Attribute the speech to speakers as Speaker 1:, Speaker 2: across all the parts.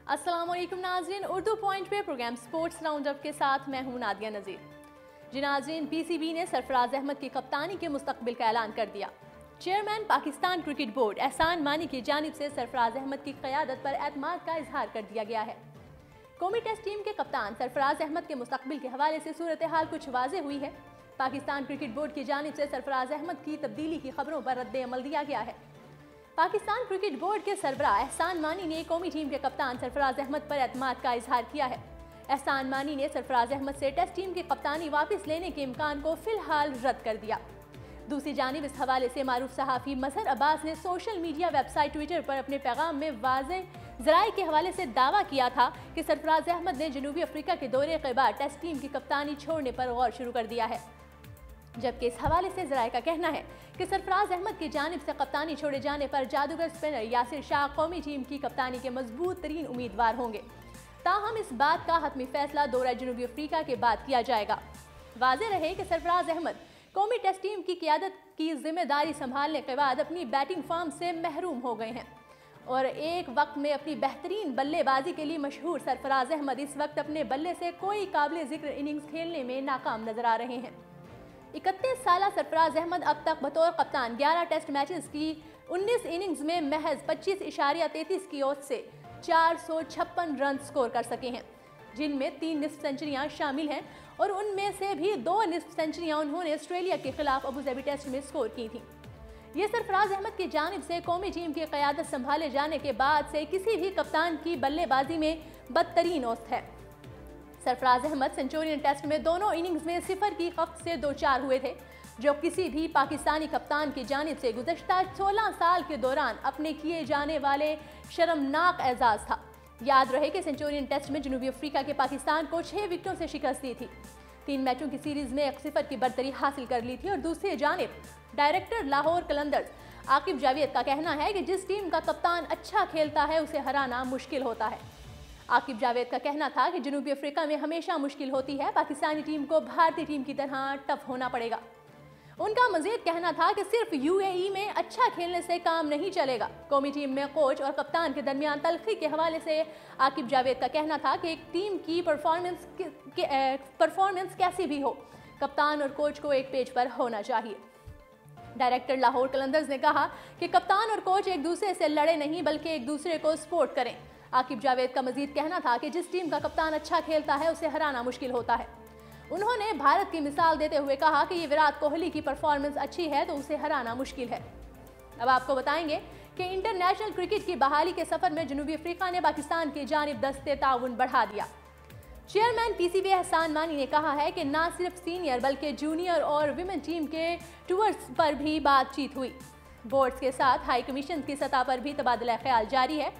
Speaker 1: अस्सलाम वालेकुम नाज़रीन, उर्दू पॉइंट पे प्रोग्राम स्पोर्ट्स राउंडअप के साथ मैं हूं नादिया नज़ीर। जी नाज़रीन, पीसीबी ने सरफराज अहमद की कप्तानी के मुस्तकबिल का ऐलान कर दिया। चेयरमैन पाकिस्तान क्रिकेट बोर्ड एहसान मानी की जानिब से सरफराज अहमद की क़यादत पर एतमाद का इजहार कर दिया गया है। कौमी टेस्ट टीम के कप्तान सरफराज अहमद के मुस्तकबिल के हवाले से सूरत हाल कुछ वाज़ेह हुई है। पाकिस्तान क्रिकेट बोर्ड की जानिब से सरफराज अहमद की तब्दीली की खबरों पर रद्द अमल दिया गया है। पाकिस्तान क्रिकेट बोर्ड के सरबराह एहसान मानी ने कौमी टीम के कप्तान सरफराज अहमद पर एतमाद का इजहार किया है। एहसान मानी ने सरफराज अहमद से टेस्ट टीम की कप्तानी वापस लेने के इम्कान को फिलहाल रद्द कर दिया। दूसरी जानिब इस हवाले से मारूफ सहाफ़ी मजहर अब्बास ने सोशल मीडिया वेबसाइट ट्विटर पर अपने पैगाम में वाज़ेह ज़राए के हवाले से दावा किया था कि सरफराज अहमद ने जनूबी अफ्रीका के दौरे के बाद टेस्ट टीम की कप्तानी छोड़ने पर गौर शुरू कर दिया है। जबकि इस हवाले से ज़राए का कहना है कि सरफराज अहमद की जानिब से कप्तानी छोड़े जाने पर जादूगर स्पिनर यासिर शाह कौमी टीम की कप्तानी के मजबूत तरीन उम्मीदवार होंगे। ताहम इस बात का हतमी फैसला दौरा जनूबी अफ्रीका के बाद किया जाएगा। वाज़ेह रहे कि सरफराज अहमद कौमी टेस्ट टीम की क़यादत की जिम्मेदारी संभालने के बाद अपनी बैटिंग फॉर्म से महरूम हो गए हैं और एक वक्त में अपनी बेहतरीन बल्लेबाजी के लिए मशहूर सरफराज अहमद इस वक्त अपने बल्ले से कोई काबिल जिक्र इनिंग्स खेलने में नाकाम नजर आ रहे हैं। 31 साला सरफराज अहमद अब तक बतौर कप्तान 11 टेस्ट मैचेस की 19 इनिंग्स में महज 25.33 की औसत से 456 रन स्कोर कर सके हैं, जिनमें 3 निस्फ सेंचुरियां शामिल हैं और उनमें से भी 2 निस्फ सेंचुरियां उन्होंने ऑस्ट्रेलिया के खिलाफ अबू धाबी टेस्ट में स्कोर की थी। ये सरफराज अहमद की जानिब से कौमी टीम की क़यादत संभाले जाने के बाद से किसी भी कप्तान की बल्लेबाजी में बदतरीन औसत है। सरफराज अहमद सेंचुरियन टेस्ट में दोनों इनिंग्स में 0 की खफ्त से 2-4 हुए थे, जो किसी भी पाकिस्तानी कप्तान की जानिब से गुज़श्ता 16 साल के दौरान अपने किए जाने वाले शर्मनाक एजाज़ था। याद रहे कि सेंचुरियन टेस्ट में जनूबी अफ्रीका के पाकिस्तान को 6 विकेटों से शिकस्त दी थी। 3 मैचों की सीरीज में 1-0 की बरतरी हासिल कर ली थी और दूसरी जानिब डायरेक्टर लाहौर कलंदर्स आकिब जावेद का कहना है कि जिस टीम का कप्तान अच्छा खेलता है उसे हराना मुश्किल होता है। आकिब जावेद का कहना था कि जनूबी अफ्रीका में हमेशा मुश्किल होती है, पाकिस्तानी टीम को भारतीय टीम की तरह टफ होना पड़ेगा। उनका मजीद कहना था कि सिर्फ यूएई में अच्छा खेलने से काम नहीं चलेगा। कौमी टीम में कोच और कप्तान के दरमियान तलखी के हवाले से आकिब जावेद का कहना था कि एक टीम की परफॉर्मेंस कैसी भी हो, कप्तान और कोच को एक पेज पर होना चाहिए। डायरेक्टर लाहौर कलंदर्स ने कहा कि कप्तान और कोच एक दूसरे से लड़े नहीं बल्कि एक दूसरे को सपोर्ट करें। आकिब जावेद का मजीद कहना था कि जिस टीम का कप्तान अच्छा खेलता है उसे हराना मुश्किल होता है। उन्होंने भारत की मिसाल देते हुए कहा कि ये विराट कोहली की परफॉर्मेंस अच्छी है तो उसे हराना मुश्किल है। अब आपको बताएंगे कि इंटरनेशनल क्रिकेट की बहाली के सफर में जनूबी अफ्रीका ने पाकिस्तान की जानिब दस्ते ताउन बढ़ा दिया। चेयरमैन पीसीबी एहसान मानी ने कहा है कि न सिर्फ सीनियर बल्कि जूनियर और विमेन टीम के टूर्स पर भी बातचीत हुई। बोर्ड्स के साथ हाई कमीशन की सतह पर भी तबादला ख्याल जारी है।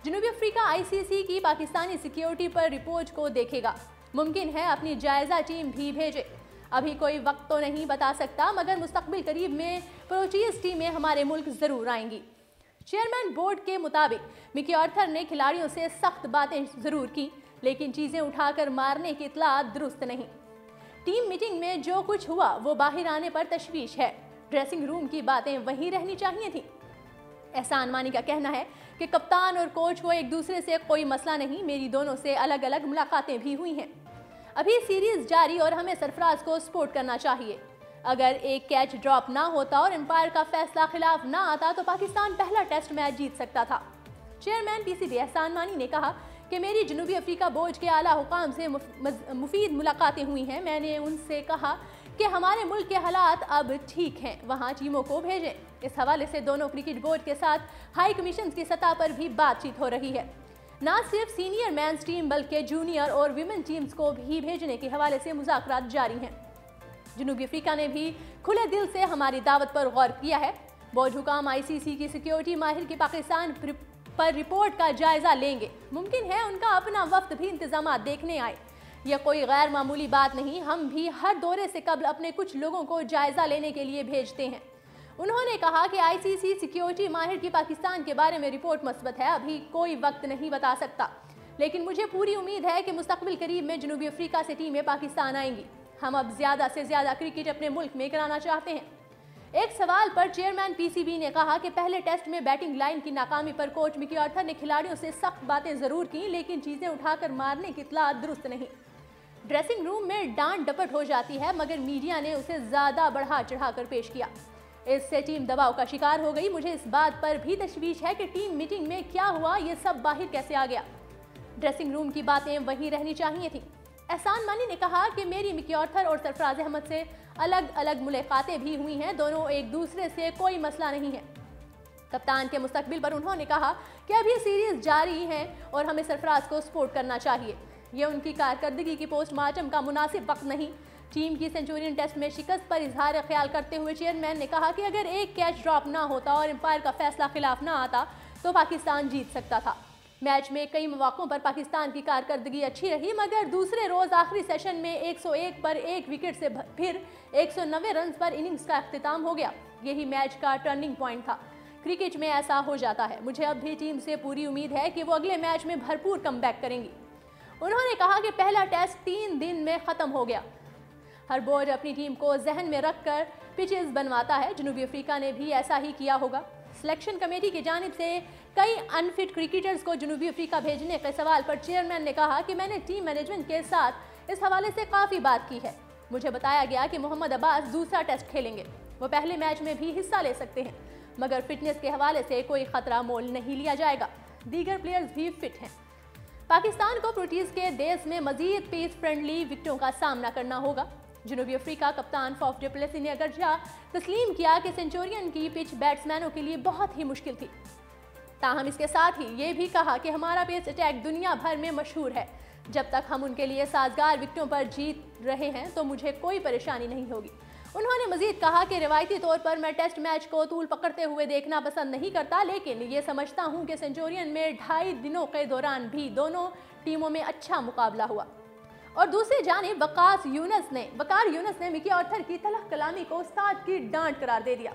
Speaker 1: जनूबी अफ्रीका आईसीसी की पाकिस्तानी सिक्योरिटी पर रिपोर्ट को देखेगा। मुमकिन है अपनी जायजा टीम भी भेजे। अभी कोई वक्त तो नहीं बता सकता, मगर मुस्तकबिल करीब में प्रोटीज टीमें हमारे मुल्क जरूर आएंगी। चेयरमैन बोर्ड के मुताबिक मिकी आर्थर ने खिलाड़ियों से सख्त बातें जरूर की, लेकिन चीजें उठाकर मारने की इतला दुरुस्त नहीं। टीम मीटिंग में जो कुछ हुआ वो बाहर आने पर तशवीश है। ड्रेसिंग रूम की बातें वहीं रहनी चाहिए थी। एहसान मानी का कहना है कि कप्तान और कोच को एक दूसरे से कोई मसला नहीं, मेरी दोनों से अलग अलग मुलाकातें भी हुई हैं। अभी सीरीज जारी और हमें सरफराज को सपोर्ट करना चाहिए। अगर एक कैच ड्रॉप ना होता और एम्पायर का फैसला खिलाफ ना आता तो पाकिस्तान पहला टेस्ट मैच जीत सकता था। चेयरमैन पीसीबी एहसान मानी ने कहा कि मेरी जनूबी अफ्रीका बोर्ड के आला हुकाम से मुफीद मुलाकातें हुई हैं। मैंने उनसे कहा कि हमारे मुल्क के हालात अब ठीक हैं, वहाँ टीमों को भेजें। इस हवाले से दोनों क्रिकेट बोर्ड के साथ हाई कमीशन की सतह पर भी बातचीत हो रही है। न सिर्फ सीनियर मेंस टीम बल्कि जूनियर और विमेन टीम्स को भी भेजने के हवाले से मुज़ाकरात जारी हैं। जनूबी अफ्रीका ने भी खुले दिल से हमारी दावत पर गौर किया है। बोर्ड हुकाम आईसीसी की सिक्योरिटी माहिर की पाकिस्तान पर रिपोर्ट का जायजा लेंगे। मुमकिन है उनका अपना वफ्द भी इंतजाम देखने आए। यह कोई गैर मामूली बात नहीं, हम भी हर दौरे से कबल अपने कुछ लोगों को जायजा लेने के लिए भेजते हैं। उन्होंने कहा कि आईसीसी सिक्योरिटी माहिर की पाकिस्तान के बारे में रिपोर्ट मस्बत है, अभी कोई वक्त नहीं बता सकता, लेकिन मुझे पूरी उम्मीद है कि मुस्तकबिल करीब में जनूबी अफ्रीका से टीमें पाकिस्तान आएंगी। हम अब ज्यादा से ज्यादा क्रिकेट अपने मुल्क में कराना चाहते हैं। एक सवाल पर चेयरमैन पीसीबी ने कहा कि पहले टेस्ट में बैटिंग लाइन की नाकामी पर कोच मिकी आर्थर ने खिलाड़ियों से सख्त बातें जरूर की, लेकिन चीजें उठाकर मारने की इत्तला दुरुस्त नहीं। ड्रेसिंग रूम में डांट डपट हो जाती है, मगर मीडिया ने उसे ज्यादा बढ़ा चढ़ाकर पेश किया। इससे टीम दबाव का शिकार हो गई। मुझे इस बात पर भी तशवीश है कि टीम मीटिंग में क्या हुआ, ये सब बाहर कैसे आ गया। ड्रेसिंग रूम की बातें वहीं रहनी चाहिए थी। एहसान मानी ने कहा कि मेरी मिकी आर्थर और सरफराज अहमद से अलग अलग मुलाकातें भी हुई हैं, दोनों एक दूसरे से कोई मसला नहीं है। कप्तान के मुस्तकबिल पर उन्होंने कहा कि अब ये सीरीज जारी है और हमें सरफराज को सपोर्ट करना चाहिए। ये उनकी कारकर्दगी की पोस्टमार्टम का मुनासिब वक्त नहीं। टीम की सेंचुरियन टेस्ट में शिकस्त पर इजहार ख्याल करते हुए चेयरमैन ने कहा कि अगर एक कैच ड्रॉप ना होता और एम्पायर का फैसला खिलाफ ना आता तो पाकिस्तान जीत सकता था। मैच में कई मौकों पर पाकिस्तान की कारकर्दगी अच्छी रही, मगर दूसरे रोज आखिरी सेशन में 101 पर 1 विकेट से फिर 190 रन पर इनिंग्स का अख्तिताम हो गया। यही मैच का टर्निंग पॉइंट था। क्रिकेट में ऐसा हो जाता है। मुझे अब भी टीम से पूरी उम्मीद है कि वो अगले मैच में भरपूर कमबैक करेंगी। उन्होंने कहा कि पहला टेस्ट 3 दिन में खत्म हो गया। हर बोर्ड अपनी टीम को जहन में रखकर पिचेस बनवाता है। जनूबी अफ्रीका ने भी ऐसा ही किया होगा। सिलेक्शन कमेटी की जानिब से कई अनफिट क्रिकेटर्स को जनूबी अफ्रीका भेजने के सवाल पर चेयरमैन ने कहा कि मैंने टीम मैनेजमेंट के साथ इस हवाले से काफ़ी बात की है। मुझे बताया गया कि मोहम्मद अब्बास दूसरा टेस्ट खेलेंगे। वो पहले मैच में भी हिस्सा ले सकते हैं, मगर फिटनेस के हवाले से कोई खतरा मोल नहीं लिया जाएगा। दीगर प्लेयर्स भी फिट हैं। पाकिस्तान को प्रोटीज के देश में मजीद पेस फ्रेंडली विकेटों का सामना करना होगा। जनूबी अफ्रीका कप्तान फॉफ डु प्लेसिस ने अगरचा तस्लीम किया कि सेंचुरियन की पिच बैट्समैनों के लिए बहुत ही मुश्किल थी, ताहम इसके साथ ही ये भी कहा कि हमारा पेस अटैक दुनिया भर में मशहूर है। जब तक हम उनके लिए साजगार विकेटों पर जीत रहे हैं तो मुझे कोई परेशानी नहीं होगी। उन्होंने मजीद कहा कि रिवायती तौर पर मैं टेस्ट मैच को तूल पकड़ते हुए देखना पसंद नहीं करता, लेकिन ये समझता हूँ कि सेंचुरियन में 2.5 दिनों के दौरान भी दोनों टीमों में अच्छा मुकाबला हुआ। और दूसरी जानिब वकार यूनुस ने मिकी आर्थर की तलख कलामी को उस्ताद की डांट करार दे दिया।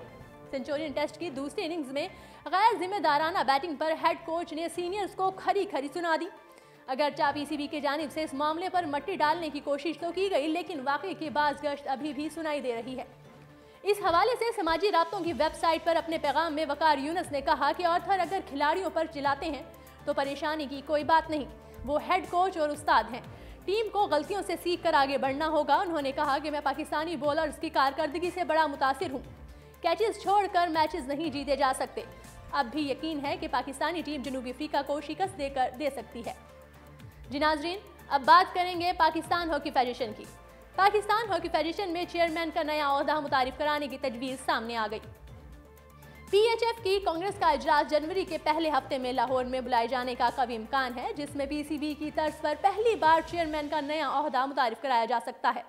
Speaker 1: सेंचुरियन टेस्ट की दूसरी इनिंग्स में गैर जिम्मेदाराना बैटिंग पर हेड कोच ने सीनियर्स को खरी खरी सुना दी। अगरचा पीसीबी की जानिब से इस मामले पर मट्टी डालने की कोशिश तो की गई, लेकिन वाकई की बाज़गश्त अभी भी सुनाई दे रही है। इस हवाले से समाजी राब्तों की वेबसाइट पर अपने पैगाम में वकार यूनुस ने कहा कि आर्थर अगर खिलाड़ियों पर चिल्लाते हैं तो परेशानी की कोई बात नहीं, वो हेड कोच और उस्ताद हैं। टीम को गलतियों से सीख कर आगे बढ़ना होगा। उन्होंने कहा कि मैं पाकिस्तानी बॉलर्स की कारकर्दगी से बड़ा मुतासिर हूँ। कैचेस छोड़कर मैचेस नहीं जीते जा सकते। अब भी यकीन है कि पाकिस्तानी टीम जनूबी अफ्रीका को शिकस्त दे सकती है। जी नाज़रीन, अब बात करेंगे पाकिस्तान हॉकी फेडरेशन की। पाकिस्तान हॉकी फेडरेशन में चेयरमैन का नया ओहदा मुतारिफ कराने की तजवीज़ सामने आ गई। पीएचएफ की कांग्रेस का इजलास जनवरी के पहले हफ्ते में लाहौर में बुलाए जाने का कभी इम्कान है, जिसमें पीसीबी की तर्ज पर पहली बार चेयरमैन का नया ओहदा मुतारिफ कराया जा सकता है।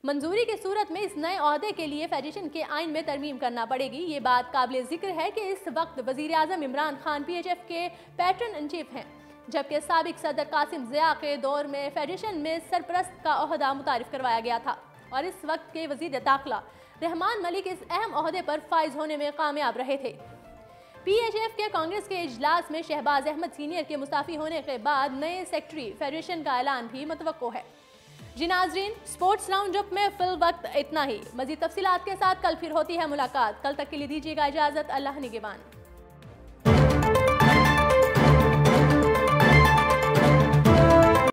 Speaker 1: मंजूरी की सूरत में इस नए ओहदे के लिए फेडरेशन के आइन में तरमीम करना पड़ेगी। ये बात काबिल जिक्र है कि इस वक्त वजीर आजम इमरान खान पीएचएफ के पैटर्न इन चीफ हैं, जबकि साबिक सदर कासिम ज़िया के दौर में फेडरेशन में सरपरस्त का ओहदा मुतारिफ करवाया गया था और इस वक्त के वजीर दाखिला रहमान मलिक इस अहम ओहदे पर फाइज होने में कामयाब रहे थे। पीएचएफ के कांग्रेस के इजलास में शहबाज अहमद सीनियर के मुस्ताफी होने के बाद नए सेक्रेटरी फेडरेशन का ऐलान भी मुतवक्को है। जी नाज़रीन, स्पोर्ट्स राउंडअप में फिल वक्त इतना ही। मज़ीद तफसीलात के साथ कल फिर होती है मुलाकात। कल तक के लिए दीजिएगा इजाज़त। अल्लाह निगहबान।